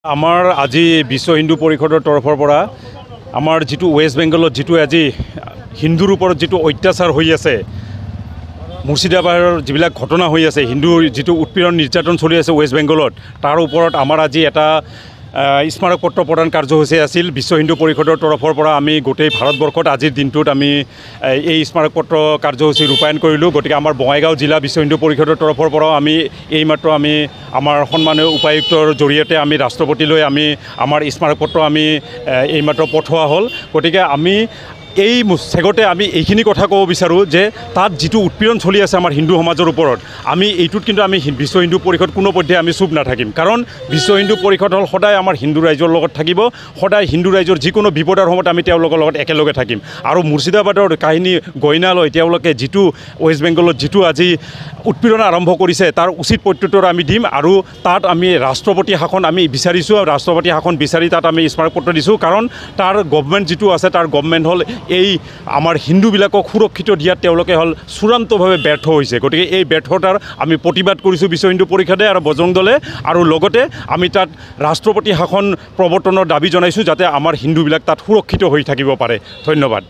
আমাৰ আজি বিশ্ব হিন্দু পৰিষদৰ তৰফৰ পৰা আমাৰ যেটো ওয়েস্ট বেংগলত যেটো আজি হিন্দুৰ ওপৰত যেটো অত্যাচাৰ হৈ আছে মুৰ্শিদাবাদৰ যিবিলাক ঘটনা হৈ আছে হিন্দুৰ যেটো উৎপীড়ন নিৰ্যাতন চলি আছে ওয়েস্ট বেংগলত তাৰ ওপৰত আমাৰ আজি এটা স্মাৰক পত্ৰ প্ৰদান কাৰ্যসূচী আছিল বিশ্ব হিন্দু পৰিষদৰ তৰফৰ পৰা আমি গোটেই ভাৰতবৰ্ষত আজিৰ দিনটোত আমি এই স্মাৰক পত্ৰ কাৰ্যসূচী ৰূপায়ণ কৰিলোঁ। গতিকে আমাৰ বঙাইগাঁও জিলা বিশ্ব হিন্দু পৰিষদৰ তৰফৰ পৰাও আমি এইমাত্ৰ আমি আমাৰ সন্মানীয় উপায়ুক্তৰ জৰিয়তে আমি ৰাষ্ট্ৰপতিলৈ আমি আমাৰ স্মাৰক পত্ৰ আমি এইমাত্ৰ পঠোৱা হ'ল। গতিকে আমি এই চেগতে আমি এইখিনি কথা ক'ব বিচাৰোঁ যে তাত যেটো উৎপীড়ন চলি আছে আমাৰ হিন্দু সমাজৰ ওপৰত আমি এইটোত কিন্তু আমি বিশ্ব হিন্দু পৰিষদ কোনো পধ্যে আমি চুপ নাথাকিম। কাৰণ বিশ্ব হিন্দু পৰিষদ হ'ল সদায় আমাৰ হিন্দু ৰাইজৰ লগত থাকিব, সদায় হিন্দু ৰাইজৰ যিকোনো বিপদৰ সময়ত আমি তেওঁলোকৰ লগত একেলগে থাকিম। আৰু মুৰ্শিদাবাদৰ কাহিনী গইনালৈ তেওঁলোকে যেটো ওয়েস্ট বেংগলত যেটো আজি উৎপীড়ন আৰম্ভ কৰিছে তাৰ উচিত প্ৰত্যুত্তৰ আমি দিম। আৰু তাত আমি ৰাষ্ট্ৰপতি শাসন আমি বিচাৰিছোঁ, ৰাষ্ট্ৰপতি শাসন বিচাৰি তাত আমি স্মাৰক পত্ৰ দিছোঁ। কাৰণ তাৰ গভৰ্ণমেণ্ট যেটো আছে তাৰ গভৰ্ণমেণ্ট হ'ল এই আমাৰ হিন্দুবিলাকক সুৰক্ষিত দিয়াত তেওঁলোকে হ'ল চূড়ান্তভাৱে ব্যৰ্থ হৈছে। গতিকে এই ব্যৰ্থতাৰ আমি প্ৰতিবাদ কৰিছোঁ বিশ্ব হিন্দু পৰিষদে আৰু বজৰং দলে, আৰু লগতে আমি তাত ৰাষ্ট্ৰপতি শাসন প্ৰৱৰ্তনৰ দাবী জনাইছোঁ যাতে আমাৰ হিন্দুবিলাক তাত সুৰক্ষিত হৈ থাকিব পাৰে। ধন্যবাদ।